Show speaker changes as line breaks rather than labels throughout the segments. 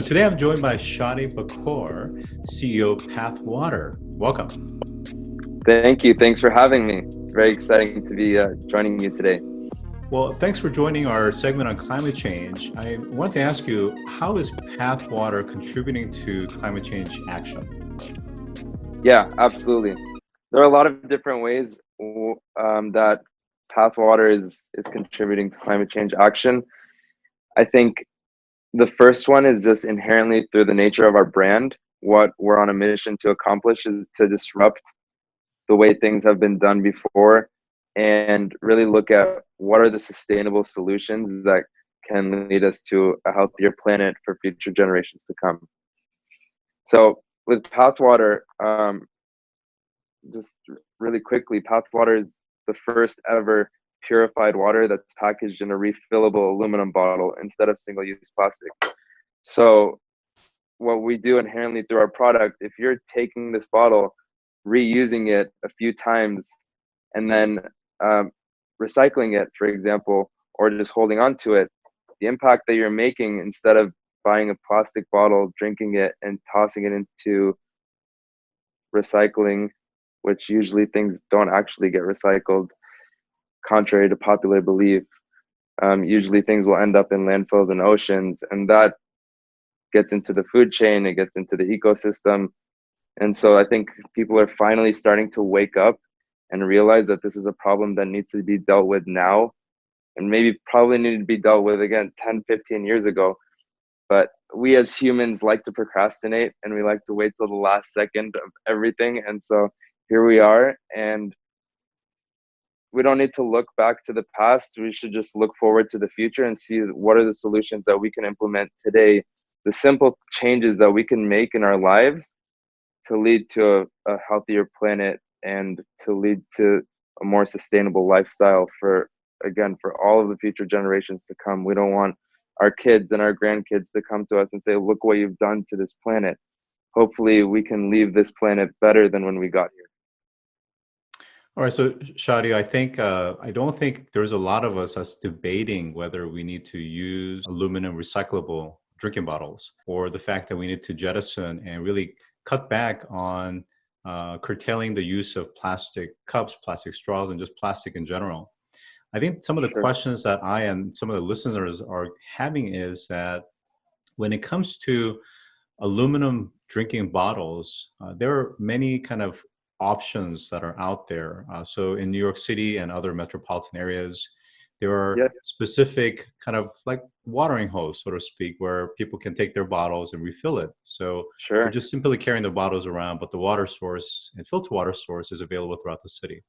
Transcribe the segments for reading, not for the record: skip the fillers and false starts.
Today I'm joined by Shadi Bakour, CEO of PATHWATER. Welcome.
Thank you. Thanks for having me. Very exciting to be joining you today.
Well, thanks for joining our segment on climate change. I want to ask you, how is PATHWATER contributing to climate change action?
Yeah, absolutely. There are a lot of different ways that PATHWATER is contributing to climate change action. I think the first one is just inherently through the nature of our brand. What we're on a mission to accomplish is to disrupt the way things have been done before and really look at what are the sustainable solutions that can lead us to a healthier planet for future generations to come. So with PATHWATER, just really quickly, PATHWATER is the first ever purified water that's packaged in a refillable aluminum bottle instead of single-use plastic. So what we do inherently through our product, if you're taking this bottle, reusing it a few times, and then recycling it, for example, or just holding on to it, the impact that you're making, instead of buying a plastic bottle, drinking it, and tossing it into recycling, which usually things don't actually get recycled, contrary to popular belief. Usually things will end up in landfills and oceans, and that gets into the food chain, it gets into the ecosystem. And so I think people are finally starting to wake up and realize that this is a problem that needs to be dealt with now, and maybe probably needed to be dealt with again 10, 15 years ago. But we as humans like to procrastinate, and we like to wait till the last second of everything. And so here we are, and we don't need to look back to the past. We should just look forward to the future and see what are the solutions that we can implement today, the simple changes that we can make in our lives to lead to a healthier planet and to lead to a more sustainable lifestyle for all of the future generations to come. We don't want our kids and our grandkids to come to us and say, look what you've done to this planet. Hopefully we can leave this planet better than when we got here.
All right, so Shadi, I don't think there's a lot of us that's debating whether we need to use aluminum recyclable drinking bottles, or the fact that we need to jettison and really cut back on curtailing the use of plastic cups, plastic straws, and just plastic in general. I think some of the questions that I and some of the listeners are having is that when it comes to aluminum drinking bottles, there are many kind of options that are out there. So in New York City and other metropolitan areas, there are specific kind of like watering hose, so to speak, where people can take their bottles and refill it. So they're just simply carrying the bottles around, but the water source and filter water source is available throughout the city.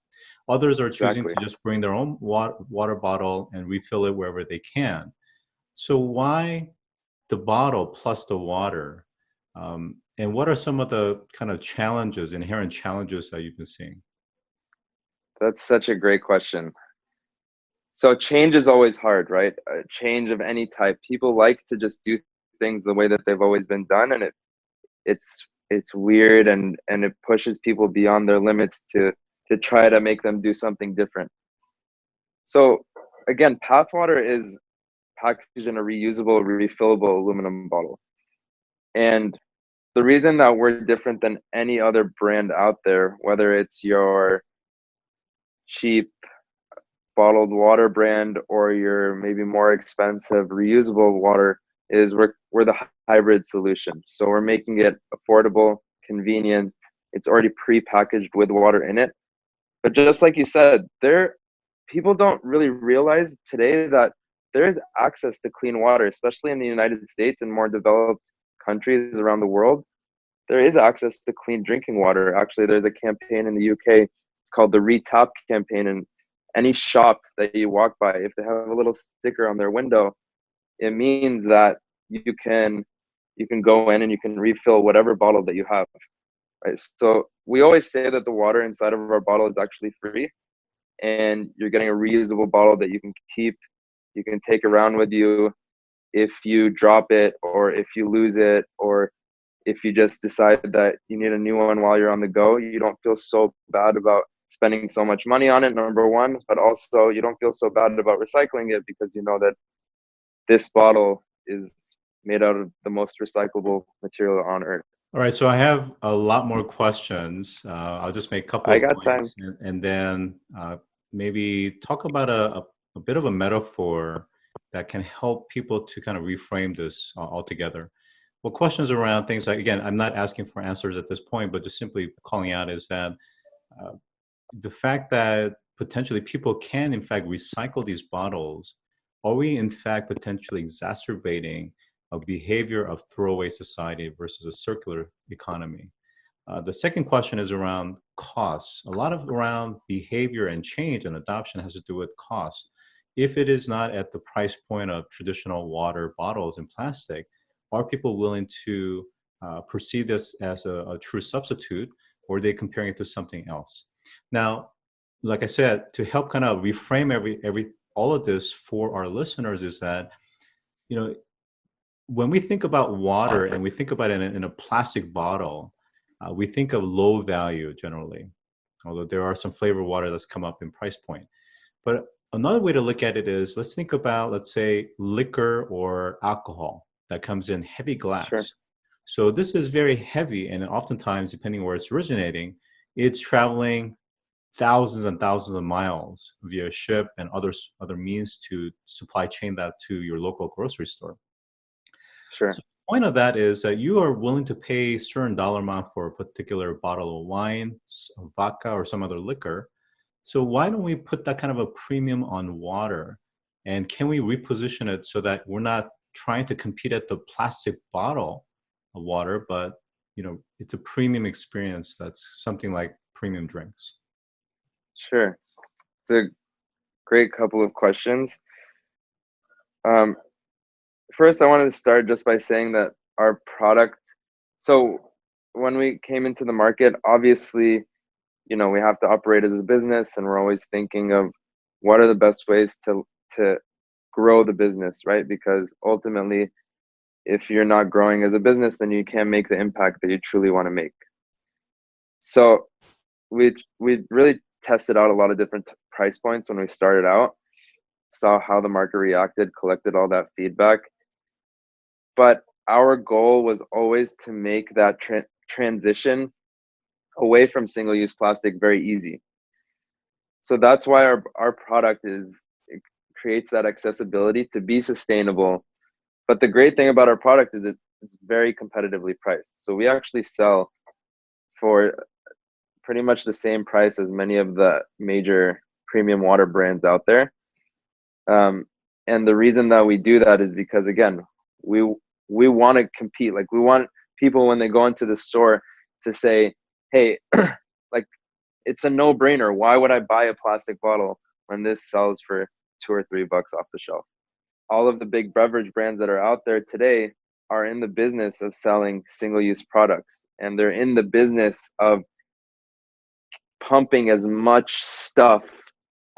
Others are choosing to just bring their own water bottle and refill it wherever they can. So why the bottle plus the water? And what are some of the kind of challenges, inherent challenges that you've been seeing?
That's such a great question. So change is always hard, right? Change of any type. People like to just do things the way that they've always been done, and it's weird, and it pushes people beyond their limits to try to make them do something different. So again, PATHWATER is packaged in a reusable, refillable aluminum bottle. And the reason that we're different than any other brand out there, whether it's your cheap bottled water brand or your maybe more expensive reusable water, is we're the hybrid solution. So we're making it affordable, convenient. It's already pre-packaged with water in it. But just like you said, people don't really realize today that there is access to clean water, especially in the United States and more developed countries around the world. There is access to clean drinking water. Actually, there's a campaign in the UK. It's called the Retap campaign. And any shop that you walk by, if they have a little sticker on their window, it means that you can go in and you can refill whatever bottle that you have. Right? So we always say that the water inside of our bottle is actually free, and you're getting a reusable bottle that you can keep, you can take around with you. If you drop it, or if you lose it, or if you just decide that you need a new one while you're on the go, you don't feel so bad about spending so much money on it, number one, but also you don't feel so bad about recycling it, because you know that this bottle is made out of the most recyclable material on earth.
All right, so I have a lot more questions. I'll just make a couple
I
of
got time.
points and then maybe talk about a bit of a metaphor that can help people to kind of reframe this altogether. Well, questions around things like, again, I'm not asking for answers at this point, but just simply calling out is that uh, the fact that potentially people can, in fact, recycle these bottles, are we, in fact, potentially exacerbating a behavior of throwaway society versus a circular economy? The second question is around costs. A lot of around behavior and change and adoption has to do with cost. If it is not at the price point of traditional water bottles and plastic, are people willing to perceive this as a true substitute, or are they comparing it to something else? Now, like I said, to help kind of reframe every all of this for our listeners is that, you know, when we think about water and we think about it in a plastic bottle, we think of low value generally, although there are some flavored water that's come up in price point. But another way to look at it is, let's think about, let's say, liquor or alcohol that comes in heavy
Sure.
glass. So this is very heavy, and oftentimes, depending where it's originating, it's traveling thousands and thousands of miles via ship and other means to supply chain that to your local grocery store. So
Sure.
the point of that is that you are willing to pay a certain dollar amount for a particular bottle of wine, vodka, or some other liquor. So why don't we put that kind of a premium on water? And can we reposition it so that we're not trying to compete at the plastic bottle of water, but it's a premium experience that's something like premium drinks?
Sure. It's a great couple of questions. Um, First, I wanted to start just by saying that our product, so when we came into the market, obviously, we have to operate as a business, and we're always thinking of what are the best ways to grow the business, right? Because ultimately, if you're not growing as a business, then you can't make the impact that you truly want to make. So we really tested out a lot of different price points when we started out, saw how the market reacted, collected all that feedback. But our goal was always to make that transition away from single-use plastic very easy. So that's why our product it creates that accessibility to be sustainable. But the great thing about our product is it's very competitively priced. So we actually sell for pretty much the same price as many of the major premium water brands out there. And the reason that we do that is because, again, we want to compete. Like, we want people, when they go into the store, to say, hey, like, it's a no-brainer. Why would I buy a plastic bottle when this sells for $2 or $3 off the shelf? All of the big beverage brands that are out there today are in the business of selling single-use products, and they're in the business of pumping as much stuff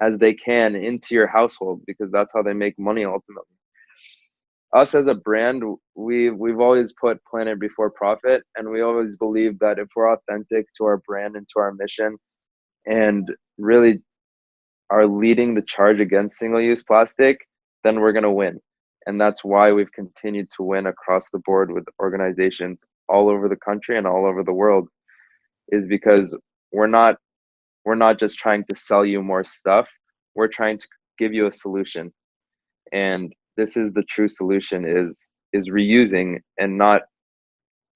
as they can into your household, because that's how they make money ultimately. Us as a brand, we've always put planet before profit, and we always believe that if we're authentic to our brand and to our mission, and really are leading the charge against single-use plastic, then we're going to win. And that's why we've continued to win across the board with organizations all over the country and all over the world, is because we're not just trying to sell you more stuff. We're trying to give you a solution. And this is the true solution, is reusing and not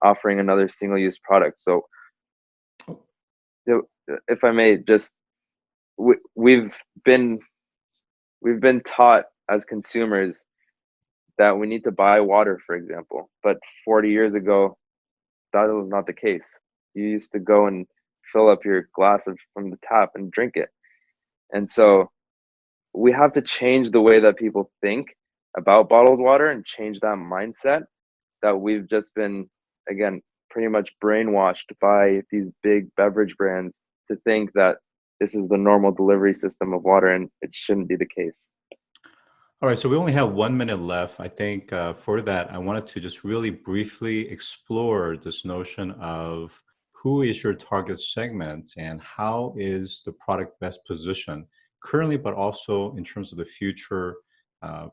offering another single-use product. So if I may, just we've been taught as consumers that we need to buy water, for example. But 40 years ago, that was not the case. You used to go and fill up your glass from the tap and drink it. And so we have to change the way that people think about bottled water and change that mindset that we've just been, again, pretty much brainwashed by these big beverage brands to think that this is the normal delivery system of water, and it shouldn't be the case.
All right, so we only have 1 minute left. I think for that, I wanted to just really briefly explore this notion of who is your target segment and how is the product best positioned currently, but also in terms of the future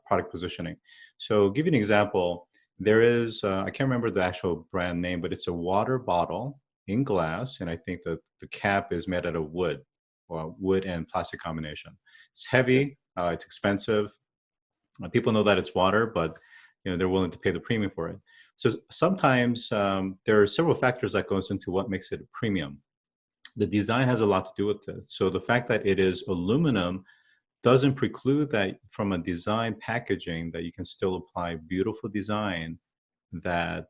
product positioning. So give you an example, there is, I can't remember the actual brand name, but it's a water bottle in glass. And I think that the cap is made out of wood, or wood and plastic combination. It's
Yeah.
heavy, it's expensive. People know that it's water, but they're willing to pay the premium for it. So sometimes there are several factors that goes into what makes it a premium. The design has a lot to do with it. So the fact that it is aluminum doesn't preclude that from a design packaging that you can still apply beautiful design that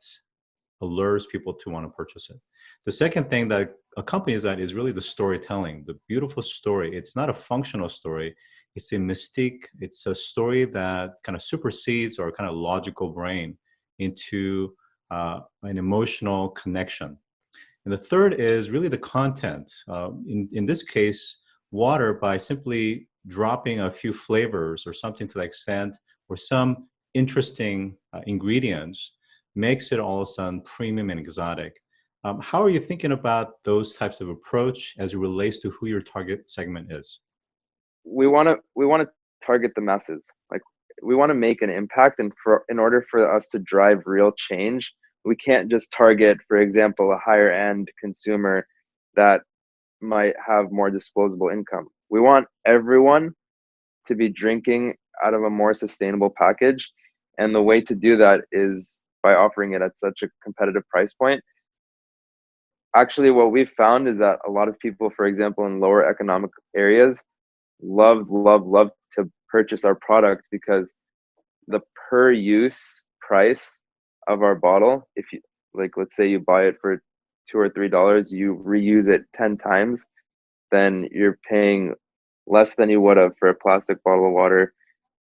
allures people to want to purchase it. The second thing that accompanies that is really the storytelling, the beautiful story. It's not a functional story. It's a mystique. It's a story that kind of supersedes our kind of logical brain into an emotional connection. And the third is really the content. In this case, water, by simply dropping a few flavors or something to that extent, or some interesting ingredients, makes it all of a sudden premium and exotic. How are you thinking about those types of approach as it relates to who your target segment is?
We want to target the masses. Like, we want to make an impact, and in order for us to drive real change, we can't just target, for example, a higher end consumer that might have more disposable income. We want everyone to be drinking out of a more sustainable package, and the way to do that is by offering it at such a competitive price point. Actually, what we've found is that a lot of people, for example, in lower economic areas, love to purchase our product because the per use price of our bottle, if you, like, let's say you buy it for $2 or $3, you reuse it 10 times, then you're paying less than you would have for a plastic bottle of water.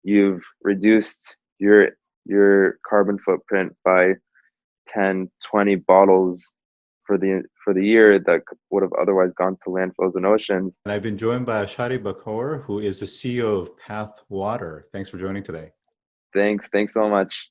You've reduced your carbon footprint by 10, 20 bottles for the year that would have otherwise gone to landfills and oceans.
And I've been joined by Shadi Bakour, who is the CEO of PATHWATER. Thanks for joining today.
Thanks so much.